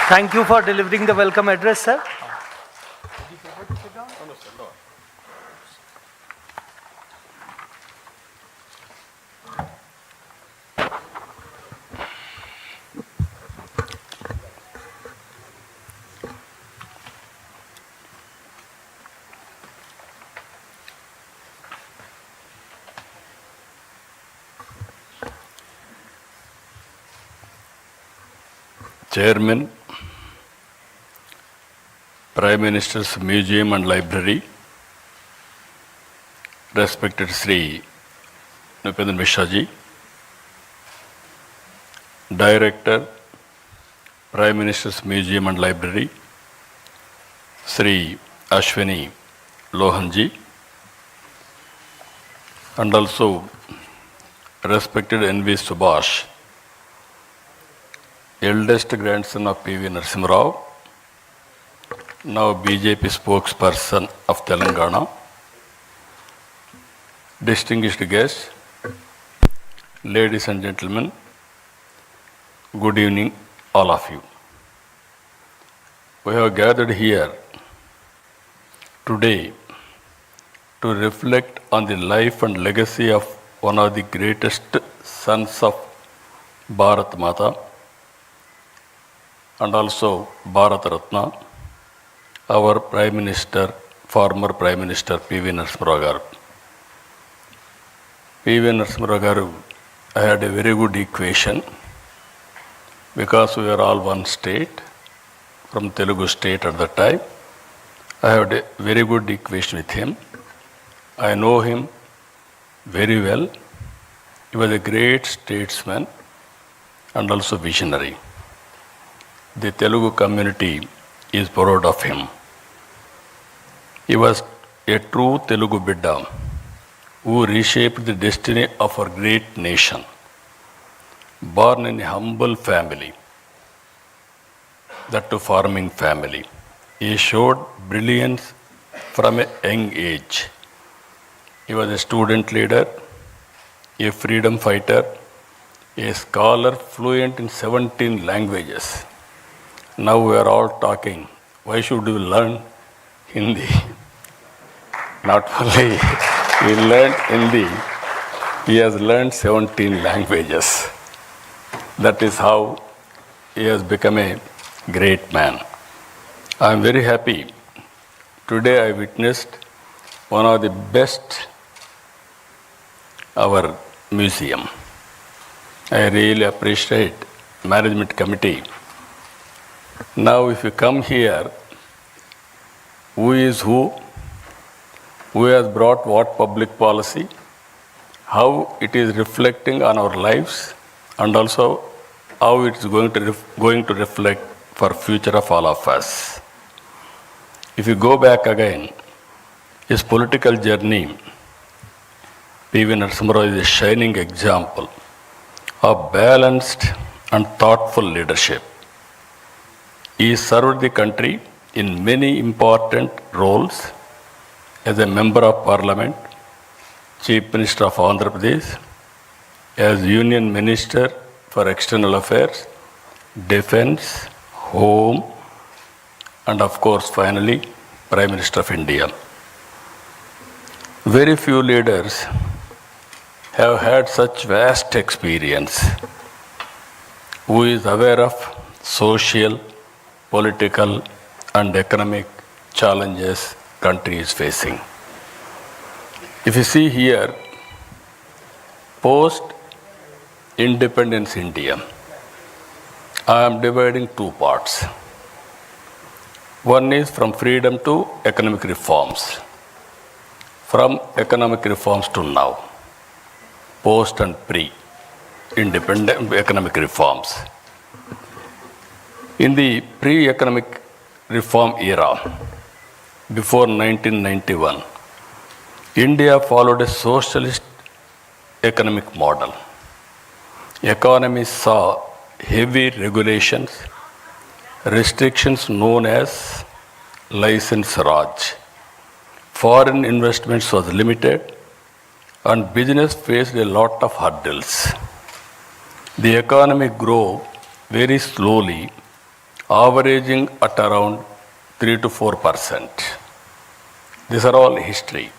Thank you for delivering the welcome address, sir. Chairman, Prime Minister's Museum and Library, respected Sri Nupendra Mishra ji, Director, Prime Minister's Museum and Library, Sri Ashwini Lohan ji, and also respected N.V. Subhash, eldest grandson of P.V. Narasimha Rao, now BJP spokesperson of Telangana, distinguished guests, ladies and gentlemen, good evening, all of you. We have gathered here today to reflect on the life and legacy of one of the greatest sons of Bharat Mata and also Bharat Ratna, our Prime Minister, former Prime Minister P.V. Narasimha Rao garu. P.V. Narasimha Rao garu, I had a very good equation because we were all one state, from Telugu state at that time. I had a very good equation with him. I know him very well. He was a great statesman and also visionary. The Telugu community is proud of him. He was a true Telugu Bidda who reshaped the destiny of our great nation. Born in a humble family, that too farming family, he showed brilliance from a young age. He was a student leader, a freedom fighter, a scholar fluent in 17 languages. Now we are all talking, why should we learn Hindi? Not only he learned Hindi, he has learned 17 languages. That is how he has become a great man. I am very happy. Today I witnessed one of the best, our museum. I really appreciate management committee. Now if you come here, who is who has brought what public policy, how it is reflecting on our lives, and also how it is going to reflect for future of all of us. If you go back again, his political journey, P.V. Narasimha Rao is a shining example of balanced and thoughtful leadership. He served the country in many important roles as a member of parliament, Chief Minister of Andhra Pradesh, as Union Minister for External Affairs, Defence, Home, and of course finally Prime Minister of India. Very few leaders have had such vast experience, who is aware of social, political and economic challenges country is facing. If you see here, post-independence India, I am dividing two parts. One is from freedom to economic reforms. From economic reforms to now, post and pre-independent economic reforms. In the pre-economic reform era, before 1991, India followed a socialist economic model. Economy saw heavy regulations, restrictions known as license Raj. Foreign investments was limited and business faced a lot of hurdles. The economy grew very slowly averaging at around 3 to 4%. These are all history.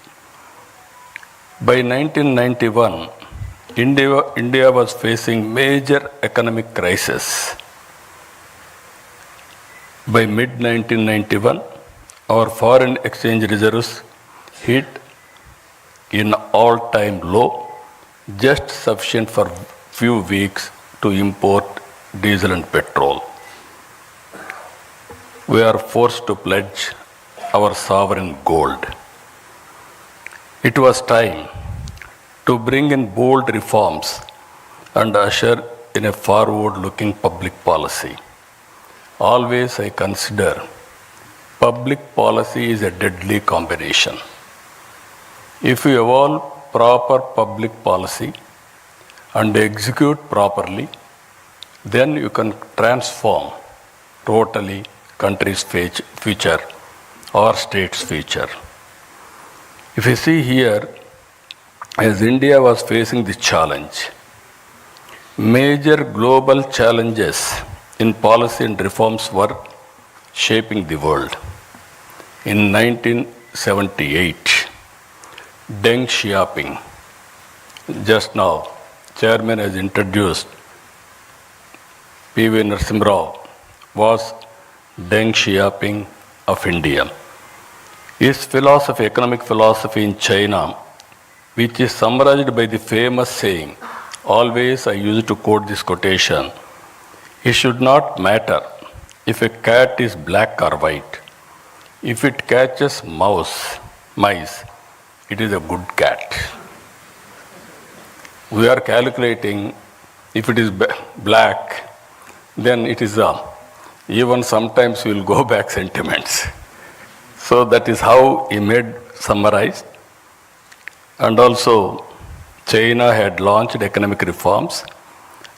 By 1991, India was facing major economic crisis. By mid-1991, our foreign exchange reserves hit an all-time low, just sufficient for few weeks to import diesel and petrol. We are forced to pledge our sovereign gold. It was time to bring in bold reforms and usher in a forward-looking public policy. Always I consider public policy is a deadly combination. If you evolve proper public policy and execute properly, then you can transform totally country's future or state's future. If you see here, as India was facing this challenge, major global challenges in policy and reforms were shaping the world. In 1978, Deng Xiaoping, just now, Chairman has introduced P.V. Narasimha Rao, was Deng Xiaoping of India. His philosophy, economic philosophy in China, which is summarized by the famous saying, always I used to quote this quotation, it should not matter if a cat is black or white. If it catches mice, it is a good cat. We are calculating if it is black, then it is even sometimes we will go back sentiments. So that is how he made summarized. And also China had launched economic reforms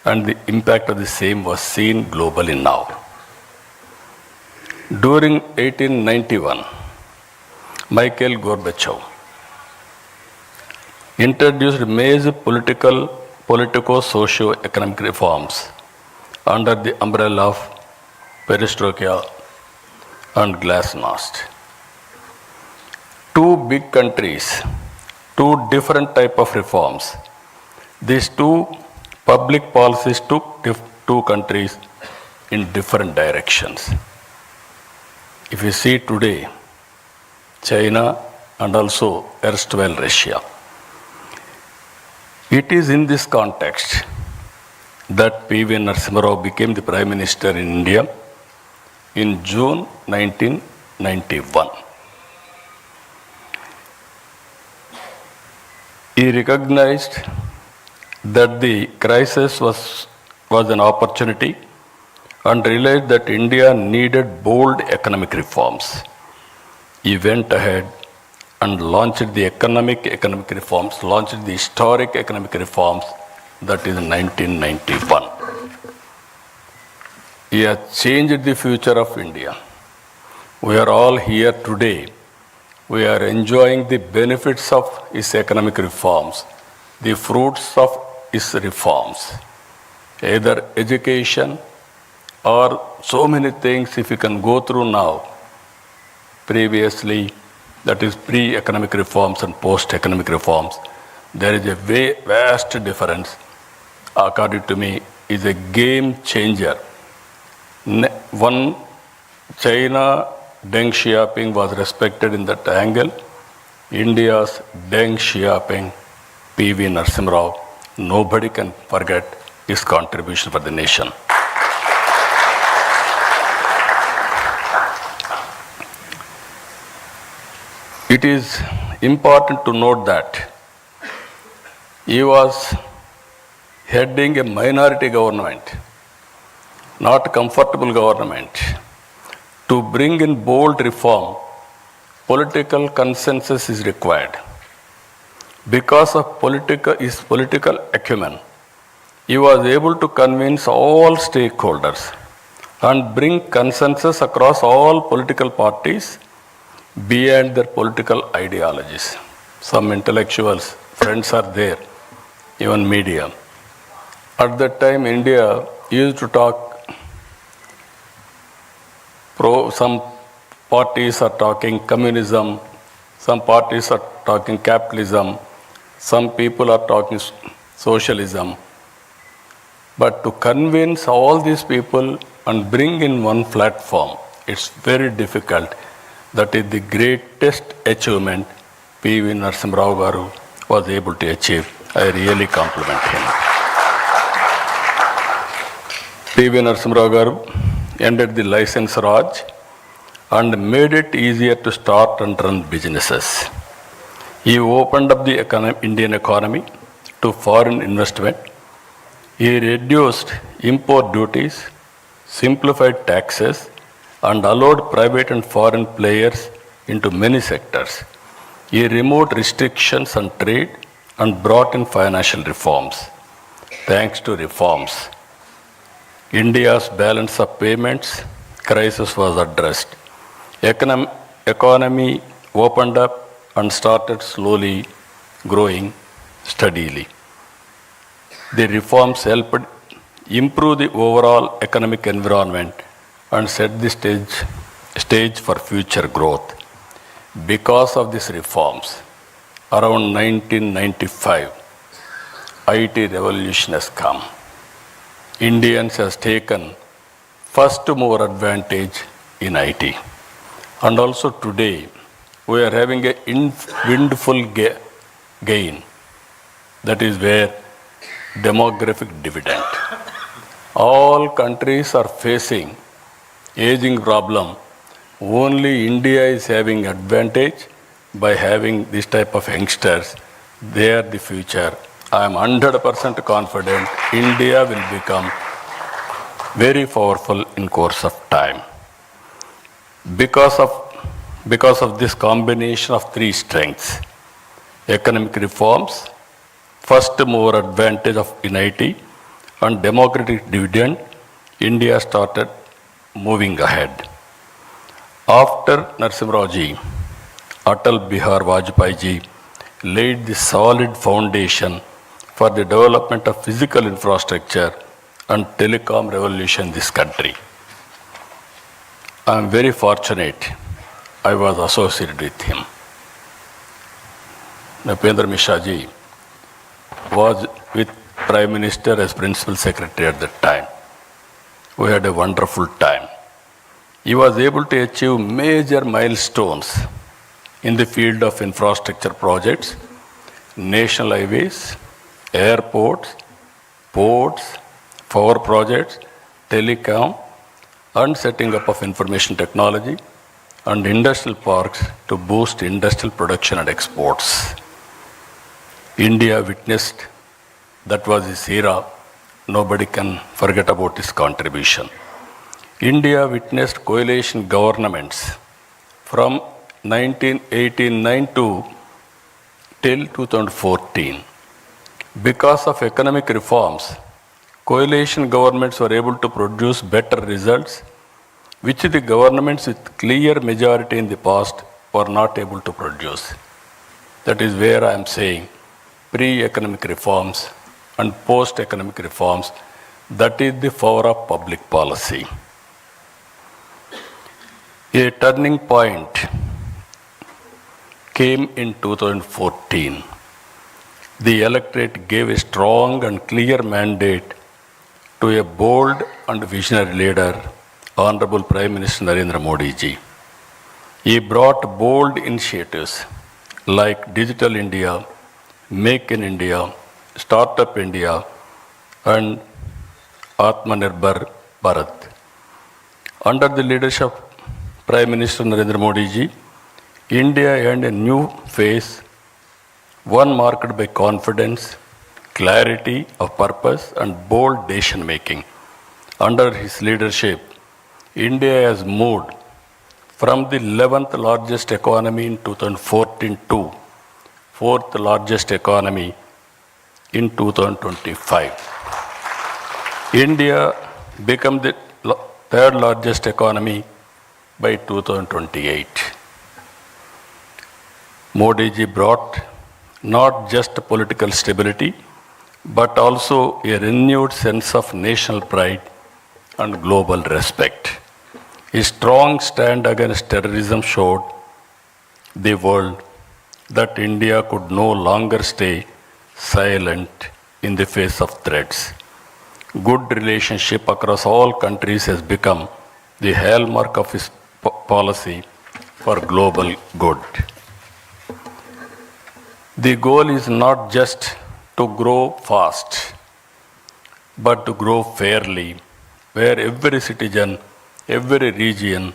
and the impact of the same was seen globally now. During 1891, Mikhail Gorbachev introduced major politico-socio-economic reforms under the umbrella of perestroika and glasnost. Two big countries, two different type of reforms. These two public policies took two countries in different directions. If you see today, China and also erstwhile Russia, it is in this context that P.V. Narasimha Rao became the Prime Minister in India in June 1991. He recognized that the crisis was an opportunity and realized that India needed bold economic reforms. He went ahead and launched the economic reforms, launched the historic economic reforms, that is in 1991. He has changed the future of India. We are all here today. We are enjoying the benefits of his economic reforms, the fruits of his reforms, either education or so many things if you can go through now. Previously, that is pre-economic reforms and post-economic reforms, there is a vast difference. According to me, is a game changer. One, China, Deng Xiaoping was respected in that angle. India's Deng Xiaoping, P.V. Narasimha Rao, nobody can forget his contribution for the nation. It is important to note that he was heading a minority government, not a comfortable government. To bring in bold reform, political consensus is required. Because of his political acumen, he was able to convince all stakeholders and bring consensus across all political parties beyond their political ideologies. Some intellectuals, friends are there, even media. At that time, India used to talk Some parties are talking communism, some parties are talking capitalism, some people are talking socialism. But to convince all these people and bring in one platform, it's very difficult. That is the greatest achievement P.V. Narasimha Rao Garu was able to achieve. I really compliment him. P.V. Narasimha Rao Garu ended the license Raj and made it easier to start and run businesses. He opened up the Indian economy to foreign investment. He reduced import duties, simplified taxes, and allowed private and foreign players into many sectors. He removed restrictions on trade and brought in financial reforms. Thanks to reforms, India's balance of payments crisis was addressed. Economy opened up and started slowly growing steadily. The reforms helped improve the overall economic environment and set the stage for future growth. Because of these reforms, around 1995, IT revolution has come. Indians has taken first mover advantage in IT. And also today, we are having a windful gain. That is where demographic dividend. All countries are facing aging problem. Only India is having advantage by having this type of youngsters. They are the future. I am 100% confident India will become very powerful in course of time. Because of this combination of three strengths, economic reforms, first mover advantage of in IT, and democratic dividend, India started moving ahead. After Narasimha Rao ji, Atal Bihar Vajpayee ji laid the solid foundation for the development of physical infrastructure and telecom revolution in this country. I am very fortunate I was associated with him. Napendra Mishra ji was with Prime Minister as Principal Secretary at that time. We had a wonderful time. He was able to achieve major milestones in the field of infrastructure projects, national highways, airports, ports, power projects, telecom, and setting up of information technology and industrial parks to boost industrial production and exports. India witnessed, that was his era. Nobody can forget about his contribution. India witnessed coalition governments from 1989 till 2014. Because of economic reforms, coalition governments were able to produce better results, which the governments with clear majority in the past were not able to produce. That is where I am saying pre-economic reforms and post-economic reforms, that is the power of public policy. A turning point came in 2014. The electorate gave a strong and clear mandate to a bold and visionary leader, Honorable Prime Minister Narendra Modi ji. He brought bold initiatives like Digital India, Make in India, Startup India, and Atmanirbhar Bharat. Under the leadership of Prime Minister Narendra Modi ji, India earned a new phase, one marked by confidence, clarity of purpose, and bold decision making. Under his leadership, India has moved from the 11th largest economy in 2014 to 4th largest economy in 2025. India became the third largest economy by 2028. Modi ji brought not just political stability, but also a renewed sense of national pride and global respect. His strong stand against terrorism showed the world that India could no longer stay silent in the face of threats. Good relationship across all countries has become the hallmark of his policy for global good. The goal is not just to grow fast, but to grow fairly, where every citizen, every region,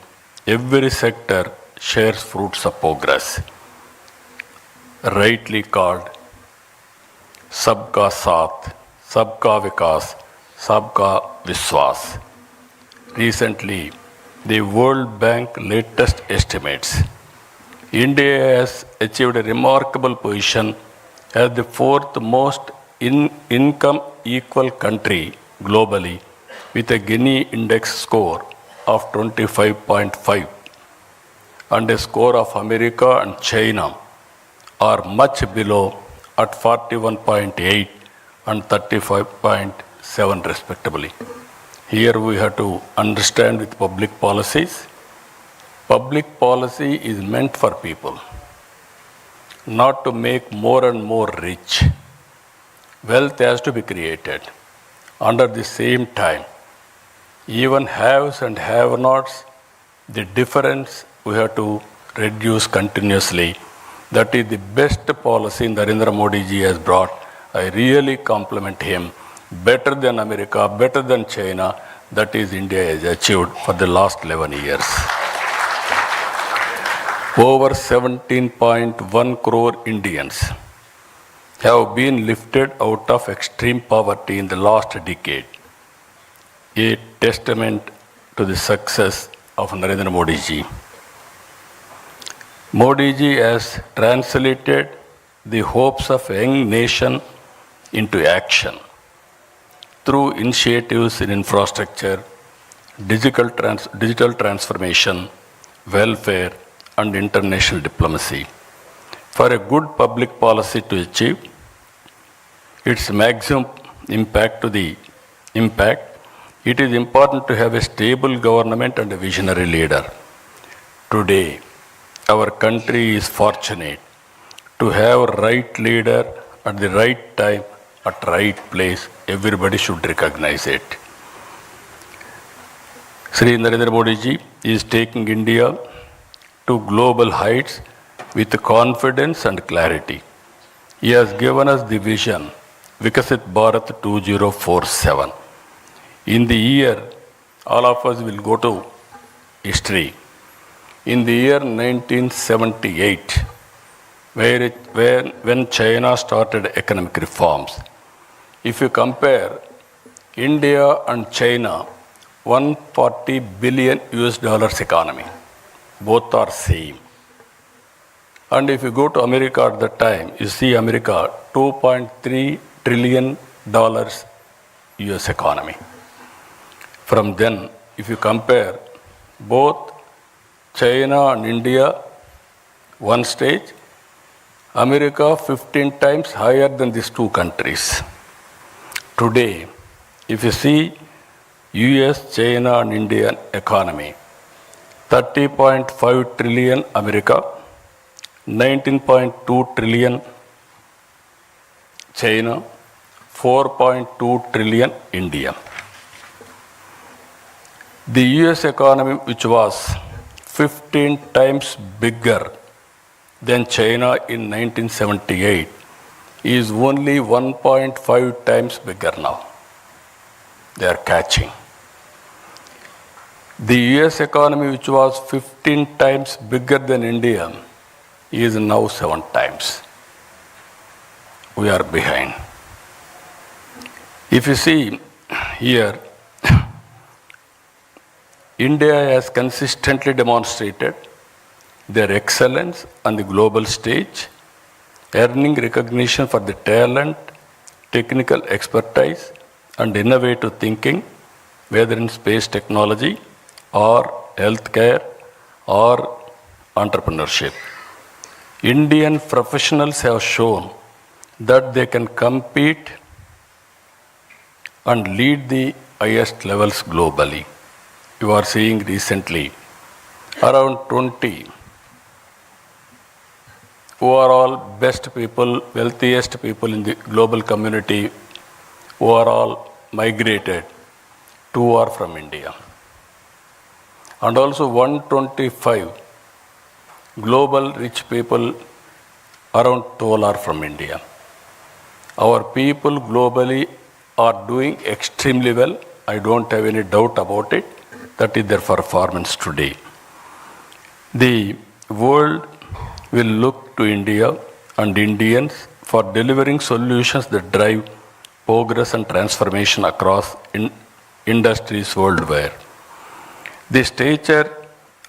every sector shares fruits of progress. Rightly called Sabka Saath, Sabka Vikas, Sabka Vishwas. Recently, the World Bank latest estimates, India has achieved a remarkable position as the fourth most income equal country globally with a Gini index score of 25.5 and a score of America and China are much below at 41.8 and 35.7 respectively. Here we have to understand with public policies. Public policy is meant for people, not to make more and more rich. Wealth has to be created. Under the same time, even haves and have-nots, the difference we have to reduce continuously. That is the best policy Narendra Modi ji has brought. I really compliment him. Better than America, better than China, that is India has achieved for the last 11 years. Over 17.1 crore Indians have been lifted out of extreme poverty in the last decade, a testament to the success of Narendra Modi ji. Modi ji has translated the hopes of a young nation into action through initiatives in infrastructure, digital transformation, welfare, and international diplomacy. For a good public policy to achieve its maximum impact, it is important to have a stable government and a visionary leader. Today, our country is fortunate to have a right leader at the right time, at right place. Everybody should recognize it. Sri Narendra Modi ji is taking India to global heights with confidence and clarity. He has given us the vision, Vikasit Bharat 2047. In the year, all of us will go to history. In the year 1978, when China started economic reforms, if you compare India and China, 140 billion US dollars economy, both are same. And if you go to America at that time, you see America, $2.3 trillion US economy. From then, if you compare both China and India, one stage, America 15 times higher than these two countries. Today, if you see US, China and Indian economy, 30.5 trillion America, 19.2 trillion China, 4.2 trillion India. The US economy, which was 15 times bigger than China in 1978, is only 1.5 times bigger now. They are catching. The US economy, which was 15 times bigger than India, is now 7 times. We are behind. If you see here, India has consistently demonstrated their excellence on the global stage, earning recognition for the talent, technical expertise, and innovative thinking, whether in space technology or healthcare or entrepreneurship. Indian professionals have shown that they can compete and lead the highest levels globally. You are seeing recently around 20 who are all best people, wealthiest people in the global community, who are all migrated, 2 are from India. And also 125 global rich people, around 12 are from India. Our people globally are doing extremely well. I don't have any doubt about it. That is their performance today. The world will look to India and Indians for delivering solutions that drive progress and transformation across industries worldwide. The stature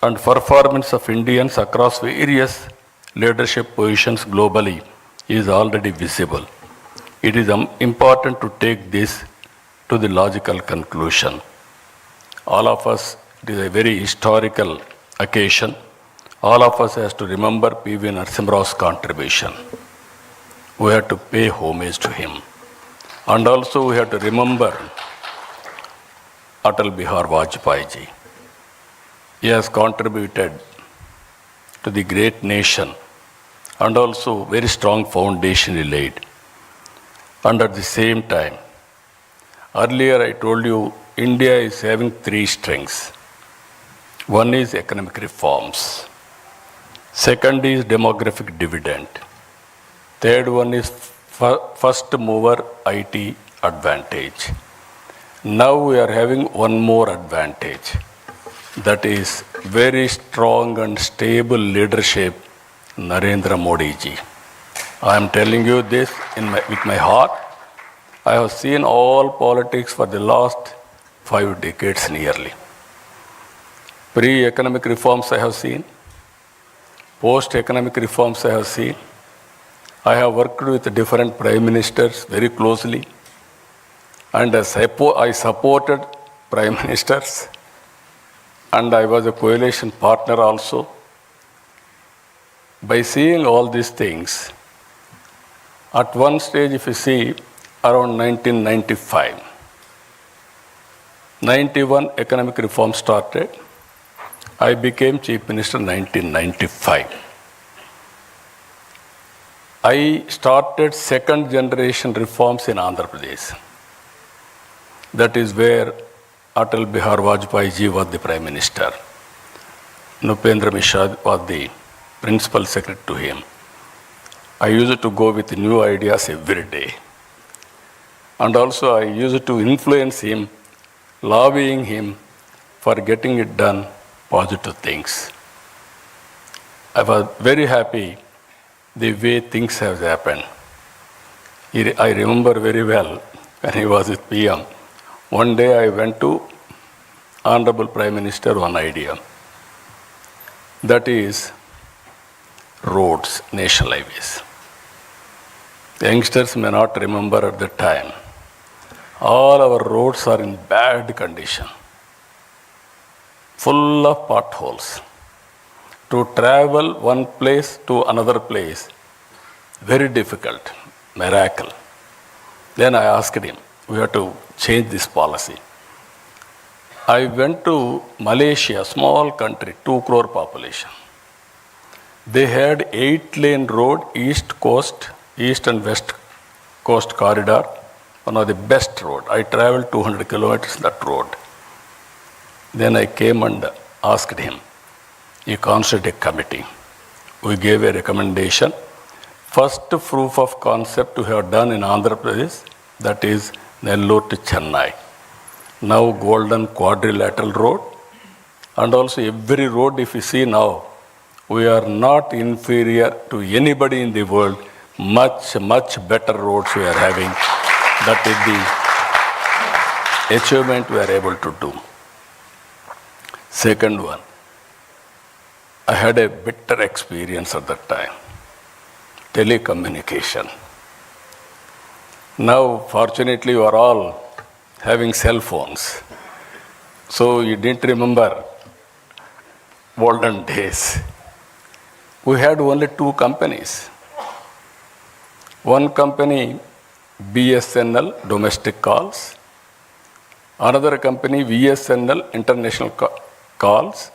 and performance of Indians across various leadership positions globally is already visible. It is important to take this to the logical conclusion. All of us, it is a very historical occasion. All of us has to remember P.V. Narasimha's contribution. We have to pay homage to him. And also we have to remember Atal Bihar Vajpayee ji. He has contributed to the great nation and also very strong foundation he laid. And at the same time, earlier I told you India is having 3 strengths. One is economic reforms. Second is demographic dividend. Third one is first mover IT advantage. Now we are having one more advantage. That is very strong and stable leadership, Narendra Modi ji. I am telling you this with my heart. I have seen all politics for the last 5 decades nearly. Pre-economic reforms I have seen. Post-economic reforms I have seen. I have worked with different prime ministers very closely. And I supported prime ministers. And I was a coalition partner also. By seeing all these things, at one stage, if you see, around 1995, 91 economic reform started. I became Chief Minister in 1995. I started second generation reforms in Andhra Pradesh. That is where Atal Bihar Vajpayee ji was the Prime Minister. Nupendra Mishra was the Principal Secretary to him. I used to go with new ideas every day. And also I used to influence him, lobbying him for getting it done, positive things. I was very happy the way things have happened. I remember very well when he was with PM. One day I went to Honorable Prime Minister one idea. That is roads, national highways. The youngsters may not remember at the time. All our roads are in bad condition, full of potholes. To travel one place to another place, very difficult, miracle. Then I asked him, we have to change this policy. I went to Malaysia, small country, 2 crore population. They had 8-lane road, east and west coast corridor, one of the best road. I traveled 200 kilometers that road. Then I came and asked him, he constituted a committee. We gave a recommendation. First proof of concept we have done in Andhra Pradesh, that is Nellore to Chennai. Now golden quadrilateral road. And also every road if you see now, we are not inferior to anybody in the world. Much, much better roads we are having. That is the achievement we are able to do. Second one, I had a bitter experience at that time. Telecommunication. Now, fortunately, you are all having cell phones. So you didn't remember olden days. We had only 2 companies. One company, BSNL, domestic calls. Another company, VSNL, international calls.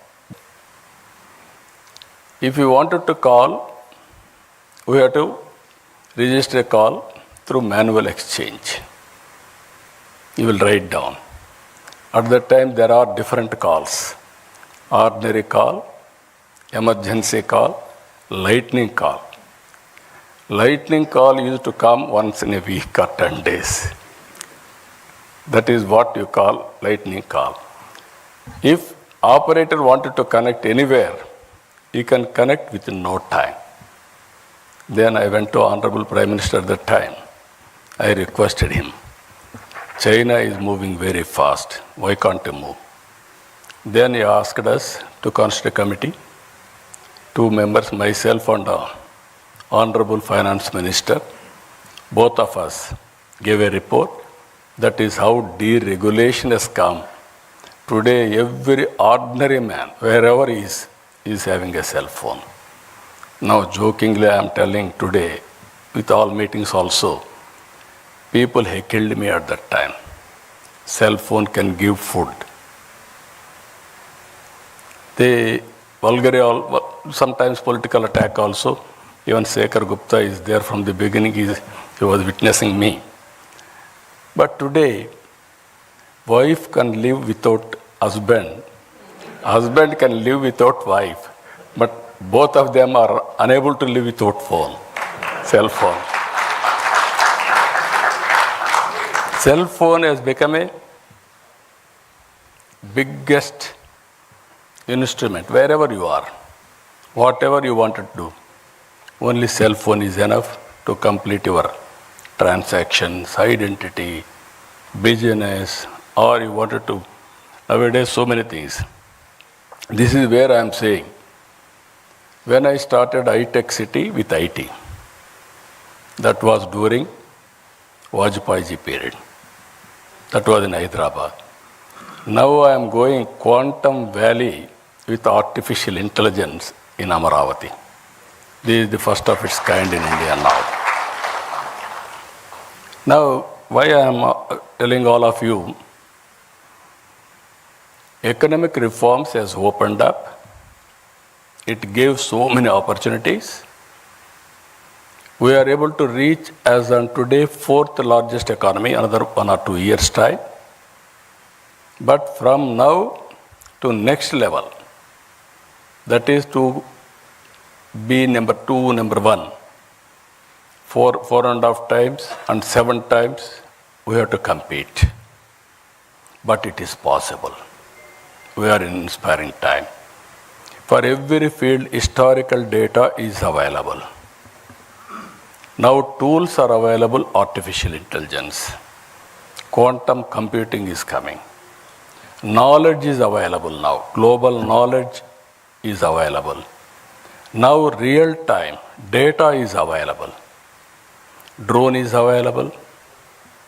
If you wanted to call, we have to register a call through manual exchange. You will write down. At that time, there are different calls. Ordinary call, emergency call, lightning call. Lightning call used to come once in a week or 10 days. That is what you call lightning call. If operator wanted to connect anywhere, he can connect within no time. Then I went to Honorable Prime Minister at that time. I requested him, China is moving very fast. Why can't you move? Then he asked us to constitute a committee. 2 members, myself and Honorable Finance Minister, both of us gave a report. That is how deregulation has come. Today, every ordinary man, wherever he is having a cell phone. Now, jokingly, I am telling today, with all meetings also, people heckled me at that time. Cell phone can give food. They sometimes political attack also. Even Shekhar Gupta is there from the beginning. He was witnessing me. But today, wife can live without husband. Husband can live without wife. But both of them are unable to live without phone, cell phone. Cell phone has become a biggest instrument wherever you are, whatever you want to do. Only cell phone is enough to complete your transactions, identity, business, or you wanted to. Nowadays, so many things. This is where I am saying. When I started high-tech city with IT, that was during Vajpayee period. That was in Hyderabad. Now I am going Quantum Valley with artificial intelligence in Amaravati. This is the first of its kind in India now. Now, why I am telling all of you, economic reforms has opened up. It gave so many opportunities. We are able to reach, as on today, 4th largest economy, another 1 or 2 years' time. But from now to next level, that is to be number 2, number 1, 4.5 times and 7 times, we have to compete. But it is possible. We are in inspiring time. For every field, historical data is available. Now tools are available, artificial intelligence. Quantum computing is coming. Knowledge is available now. Global knowledge is available. Now real time data is available. Drone is available.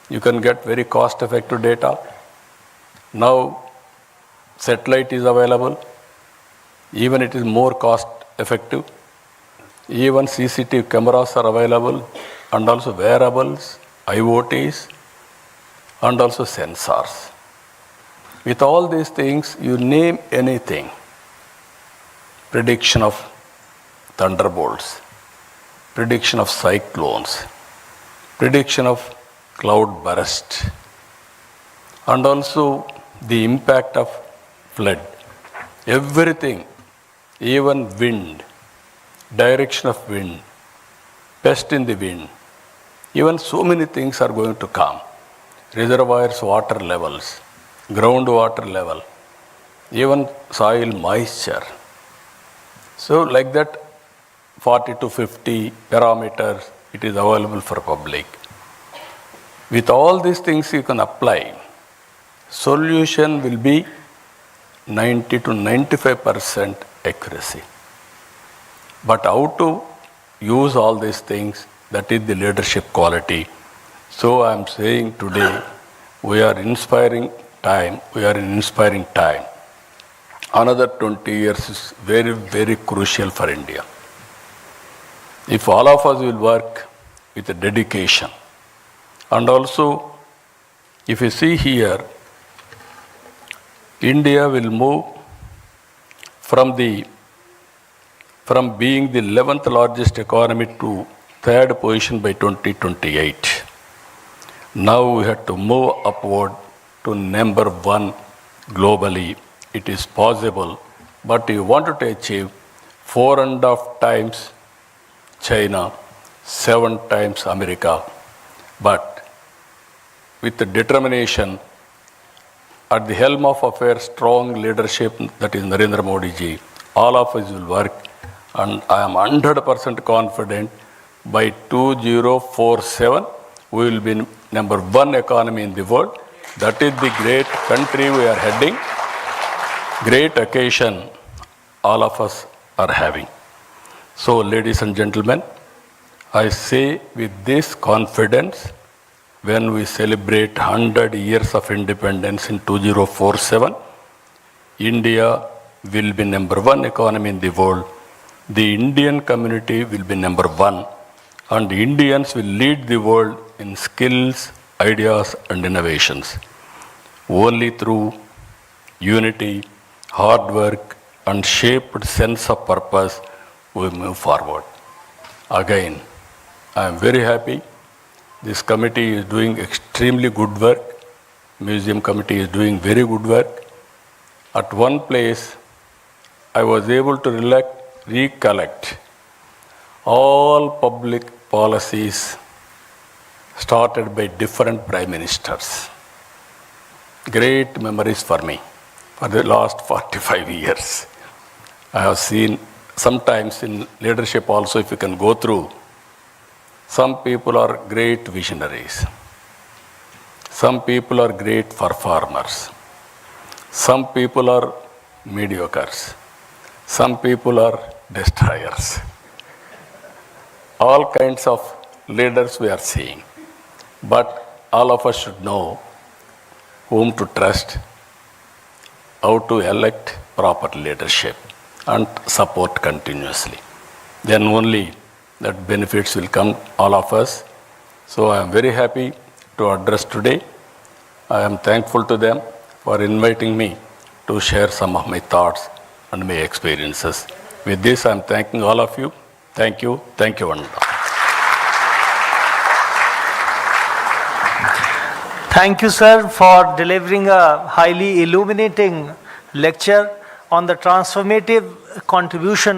You can get very cost effective data. Now satellite is available. Even it is more cost effective. Even CCTV cameras are available, and also wearables, IoTs, and also sensors. With all these things, you name anything. Prediction of thunderbolts, prediction of cyclones, prediction of cloud burst, and also the impact of flood. Everything, even wind, direction of wind, pest in the wind, even so many things are going to come. Reservoirs, water levels, groundwater level, even soil moisture. So like that, 40 to 50 parameters, it is available for public. With all these things you can apply, solution will be 90 to 95% accuracy. But how to use all these things, that is the leadership quality. So I am saying today, we are inspiring time. We are in inspiring time. Another 20 years is very, very crucial for India. If all of us will work with a dedication, and also, if you see here, India will move from from being the 11th largest economy to third position by 2028. Now we have to move upward to number one globally. It is possible, but you wanted to achieve 4.5 times China, 7 times America. But with the determination, at the helm of affairs, strong leadership, that is Narendra Modi ji, all of us will work, and I am 100% confident by 2047 we will be number one economy in the world. That is the great country we are heading, great occasion all of us are having. So, ladies and gentlemen, I say with this confidence, when we celebrate 100 years of independence in 2047, India will be number one economy in the world. The Indian community will be number one, and Indians will lead the world in skills, ideas, and innovations. Only through unity, hard work, and shaped sense of purpose we move forward. Again, I am very happy. This committee is doing extremely good work. Museum committee is doing very good work. At one place, I was able to recollect all public policies started by different prime ministers. Great memories for me for the last 45 years. I have seen sometimes in leadership also, if you can go through, some people are great visionaries. Some people are great performers. Some people are mediocres. Some people are destroyers. All kinds of leaders we are seeing. But all of us should know whom to trust, how to elect proper leadership, and support continuously. Then only that benefits will come all of us. So I am very happy to address today. I am thankful to them for inviting me to share some of my thoughts and my experiences. With this, I am thanking all of you. Thank you. Thank you, Vanda. Thank you, sir, for delivering a highly illuminating lecture on the transformative contribution